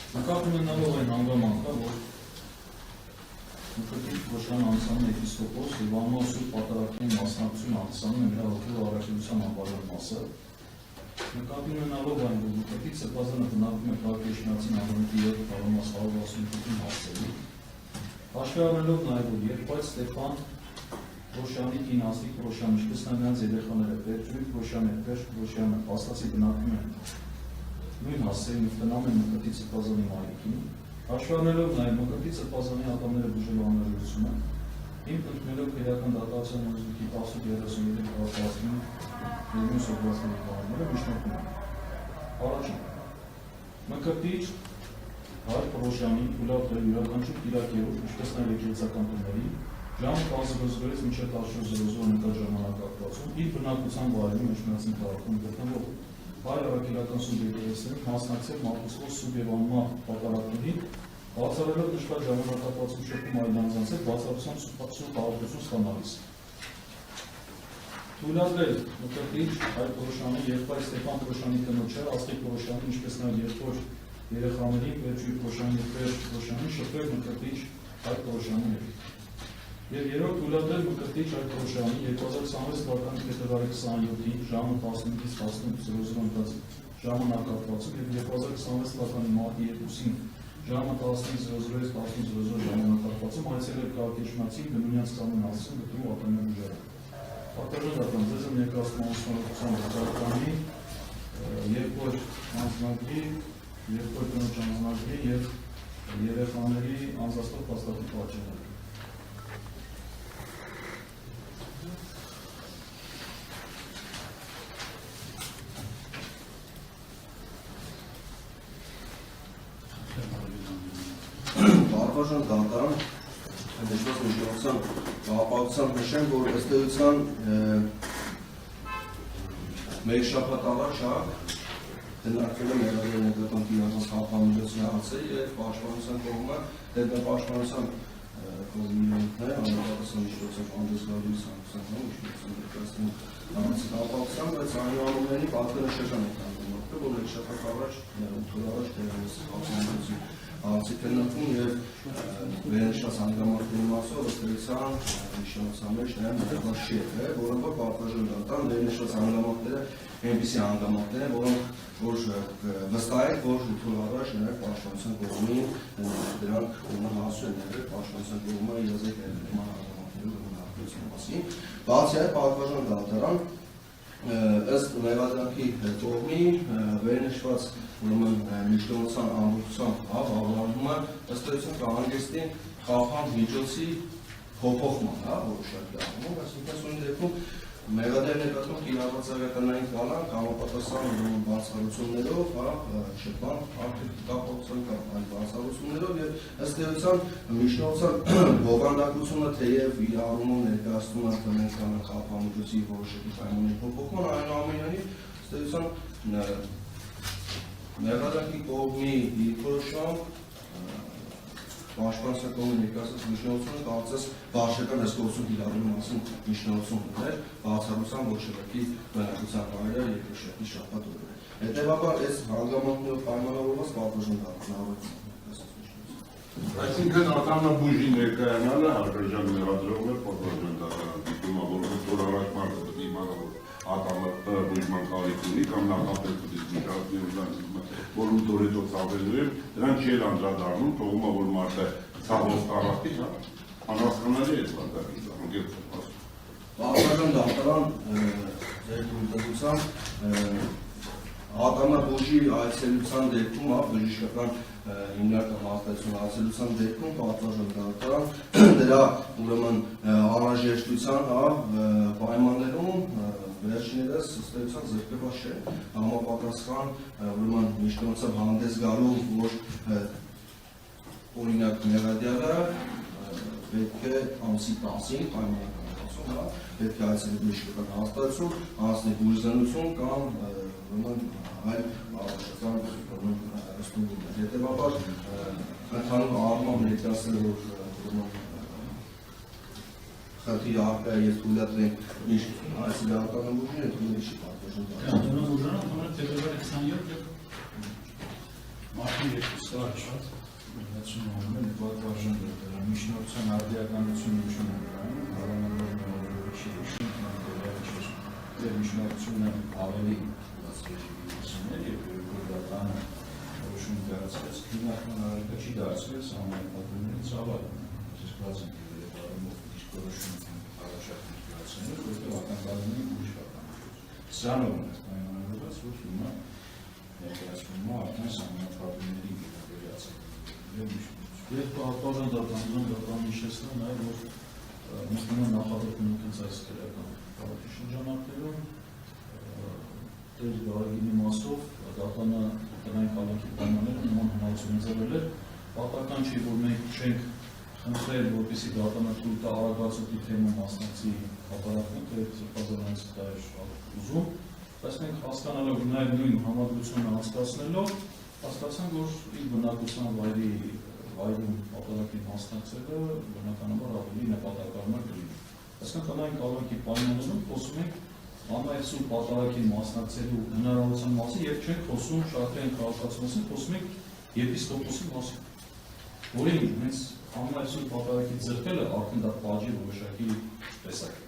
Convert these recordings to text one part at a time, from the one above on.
Նկատում ունենալով այն հանգամանքը, որ Մկրտիչ Փոշյան անցանում եպիսկոպոս և անմար Սուրբ Պատարագի մասնակցություն անցանում է նրա հոգևոր առաքելության անբաժան մասը, նկատի ունենալով այն, որ Մկրտիչ Սրբազանը բնակվում է Քաղաքեշնացին Անդրանիկի 7 թաղամաս 168-ին հասցեին, հաշվի առնելով նաև, որ Երբայր Ստեփան Փոշյանի կին Ասլիկ Փոշյանը, ինչպես նաև նրանց երեխաները Պետրույթ Փոշյանը և Պերճ Փոշյանը Աստծի բնակվում են նույն հասցեին և տնամ են Մկրտիչ Սրբազանի մայրիկին, հաշվի առնելով նաև Մկրտիչ Սրբազանի ատամները բուժելու անհրաժեշտությունը, հիմք ընդունելով քրեական դատացիոն օրենսգրքի 1033 հաղորդածին և մյուս օրենսգրքի կանոնները միջնորդում են։ Առաջին. Մկրտիչ Հայր Փոշյանին թույլատրել յուրաքանչյուր կիրակերով, ինչպես նաև եկեղեցական տոների, ժամը 10:00-ից մինչև 14:00 նկատ ժամանակահատվածում իր բնակության վայրի մեջ մնացին քաղաքում գտնվող հայ առաքելական սուրբ եկեղեցիներում մասնակցել մատուցվող սուրբ և անմահ պատարագներին, բացառելով նշված ժամանակահատվածում շփում այլ անձանց հետ բացառությամբ սուրբ հաղորդություն ստանալիս։ Թույլատրել Մկրտիչ Հայր Փոշյանի եղբայր Ստեփան Փոշյանի կնոջը, Ասլիկ Փոշյանի, ինչպես նաև եղբոր երեխաներին, Պետրույթ Փոշյանի և Պերճ Փոշյանի շփվել Մկրտիչ Հայր Փոշյանի հետ։ Եվ երրորդ թույլատրել Մկրտիչ Հայր Փոշյանի 2026 թվականի փետրվարի 27-ին ժամը 15-ից 18:00 ընկած ժամանակահատվածում և 2026 թվականի մարտի 2-ին ժամը 15:00-ից 18:00 ժամանակահատվածում այցելել Քաղաքեշնացին Բնունյանց կամին հասցում գտնվող ատամյան բուժարան։ Պատժողական ձեզ եմ ներկայացնում անուսումնության վկայականի, երկրորդ անձնակի, երկրորդ կնոջ անձնակի և երեխաների անձաստով փաստաթղթի պատճառը։ Բարձրաժան դատարան ընդդեմ միջնորդության ապահովության նշեմ, որ ըստ էության մեկ շաբաթ առաջ դնարկվել է մեղադրանքի ներգրավման իրական խափանության հարցը եւ պաշտպանության կողմը դեպաշտպանության կողմիններ անհրաժեշտ միջոցով անդեսնալու ցանկությամբ միջոցով ապահովության, բայց այնուամենայնիվ պատկանշական է կանգնվում, որ մեկ շաբաթ առաջ թույլատրել տեղի Ալցիկնքում և վերնշված հանգամանքների մասով ըստ էության միջնորդության մեջ նաև ներկայացված չի եղել, որոնք պատժողական դատարան վերնշված հանգամանքները այնպիսի հանգամանքներ են, որոնք վստահ են, որ թույլատրել նաև պաշտպանության կողմին դրանք հասու են եղել պաշտպանության կողմը իրազեկ ներդրման հանգամանքների ուրումնահատկության մասին։ Բացի այդ պատժողական դատարան ըստ մեղադրանքի կողմի վերնշված միջնորդության ամբողջությամբ հավանումը ըստ էության կհանգեցնի խափան միջոցի փոփոխման, որոշակի առումով, այսինքն սույն դեպքում մեղադրանքի նկատմամբ կիրառվածականային կալանք համապատասխան բացառություններով, շփման կապակցության կամ այլ բացառություններով եւ ըստ էության միջնորդության բովանդակությունը թեև իր առումով ներկայացնում է տնական խափան միջոցի որոշակի պայմանների փոփոխման, այնուամենայնիվ ըստ էության մեղադրանքի կողմի դիրքորոշում պաշտպանության կողմի ներկայացած միջնորդությունը կարծես վարչական հսկողություն կիրառելու մասին միջնորդություն ուներ, բացառությամբ որոշակի բնակության վայրը երկրաշարժի շաբաթ օրերը։ Հետևաբար այս հանգամանքներով պայմանավորված պատժողական դատարանավորում։ Այսինքն ատամնաբուժի ներկայանալը հարգարժան մեղադրողը պատժողական դատարան դիտում է, որ առաջ մարդը պետք է իմանա, որ ատամնաբուժման կարիք ունի կամ նախապես որ ուտոր հետո ցավելու են, դրանք չի անդրադառնում, թողում է, որ մարդը ցավով կարակի, անհասկանալի է բանտակի դառնում։ Պատժողական դատարան ձեր թույլտվությամբ ատամնաբուժի այցելության դեպքում, բժշկական հիմնական հաստատություն այցելության դեպքում պատժողական դատարան դրա ուրեմն անհրաժեշտության պայմաններում վերջիններս ըստ էության զրկված չէ, համապատասխան ուրեմն միջնորդությամբ հանդես գալու, որ օրինակ մեղադիարը պետք է ամսի 10-ին պայմանական պետք է այցելի բժշկական հաստատություն, անցնի բուժզնություն կամ այլ առողջական ստուգումներ։ Հետևաբար ընդհանուր առմամբ ներկայացնել, որ խնդիր առկա է և թույլատրենք միշտ այսինքն ատամնաբուժին է թույլի չի պատժողական։ Ատամնաբուժանը թույլատրել փետրվարի 27 Մարտի 2-ը աչած Հնացումն վարժան դրտել, միջնորդության արդիականությունը ինչում է կրանում, հավանաբար չի դեր միջնորդությունը ավելի ասկեշիվիսներ և գորդատանը որոշում դարձվեց, քննական արարքը չի դարձվեց համայնապատումների ծավալում, զսկված են և արումով իսկ որոշում առաջարկներ դարձնել, որտեղ ականդալին ուրիշ ականություն։ Սրանով է այնանավորված, որ հիմա ներկայացվում է արդեն համայնապատումների Եվ պարոժանդական նշեցնում է, որ մտնում է նախադեպում ինքնց այս քրեական քաղաքի շրջանակներում դեր գարագինի մասով դատանը տնային քաղաքի պայմանները նման հնարավորություն ձևել էր, պատահական չի, որ մենք չենք խնդրել, որպեսզի դատանը թույլ տա արագացույցի թեմում մասնակցի հապարակն, թե սրբազանից դա էր ուզում, բայց մենք հասկանալով նաև նույն համադրությունը անցկացնելով հասկացանք, որ իր բնակության վայրում հապարակի մասնակցելը բնականաբար ավելի նպատակարար կլինի։ Այսինքն տնային քաղաքի պայմաններում խոսում ենք համայնքսու պատահակին մասնակցելու հնարավորության մասին և չենք խոսում շարքային քաղաքացու մասին, խոսում ենք եպիսկոպոսի մասին, որին հենց համայնքսու պատահակի ձեռքելը արդեն դա պատժի որոշակի տեսակ է։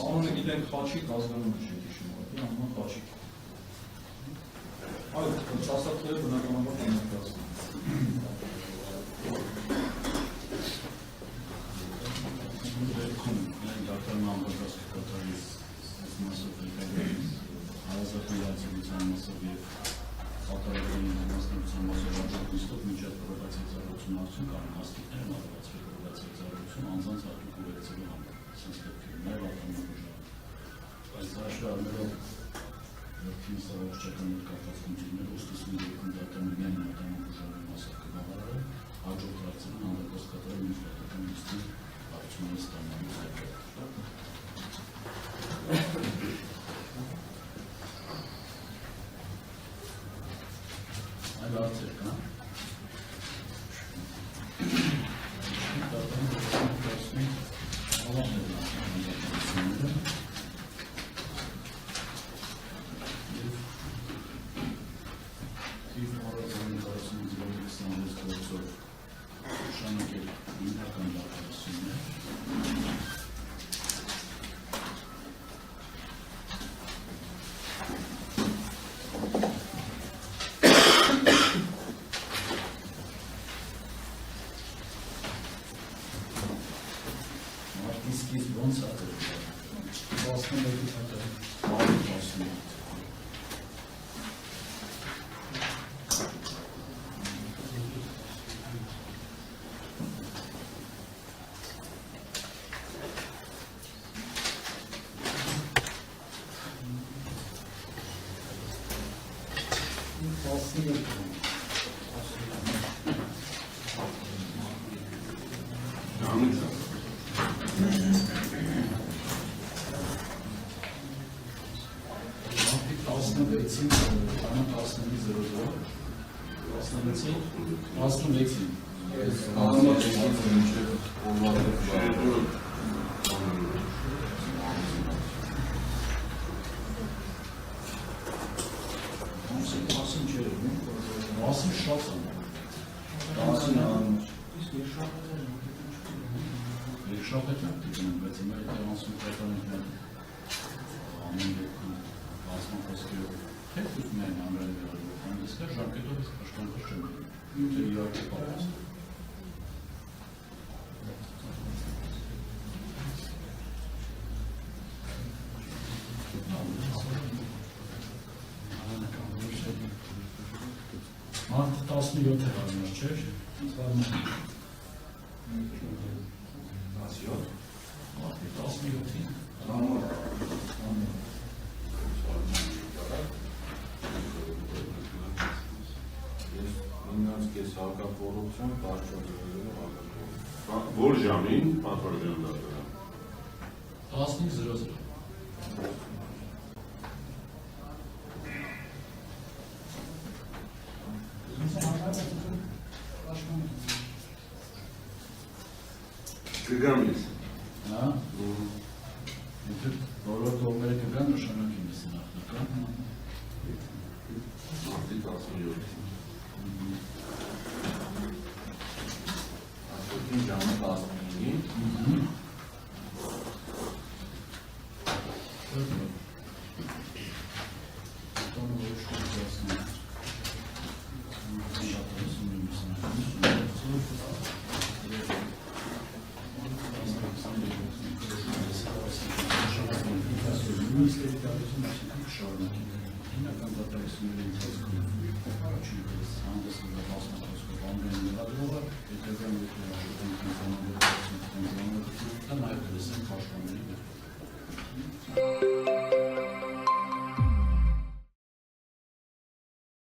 Անունը գիտենք խաչիկ, ազգանում չենք հիշում, անունը խաչիկ։ Այլ, ճաստատները բնականաբար կամեկացն։ Վերքում միայն դատարան անվարկազքի կատարի մասով հարազատության մասով և պատարակային մասնության մասով աջորդնիստով մինչև պրովացիա ծառայություն արդյուն կարող հաստիկները մատվածվի պրովացիա ծառայություն անձանց հատուկ ուղեկցելու համար, սենց դեպքերում նաև ատամնաբուժարան։ Բայց հաշվառներով վերքին սավաղճական կապված խնդիրներ ուստիսում դեպքում դատարանը միայն ատամնաբուժարանի մասով կբավարարել, հաջորդ հարցերում անվարկած կատարել մյուս դատական լիստի արդյունքները ստանալու ձեռքը։ Այլ հարցեր կան։ Մարդ 17 է հարմար չէր, մարդի 17-ին Իննանց կես հարկապ կոռուպցիոն կարճատևելու հակակոռուպցիա։ Որ ժամին պատվարժան դատարան։ 15:00 Կգամից։ Հա։ Եթե բոլոր կողմերը կգան, նշանակի մեզ նախնական։ Մարտի 17։ Այսօրին ժամը 15-ին Հա,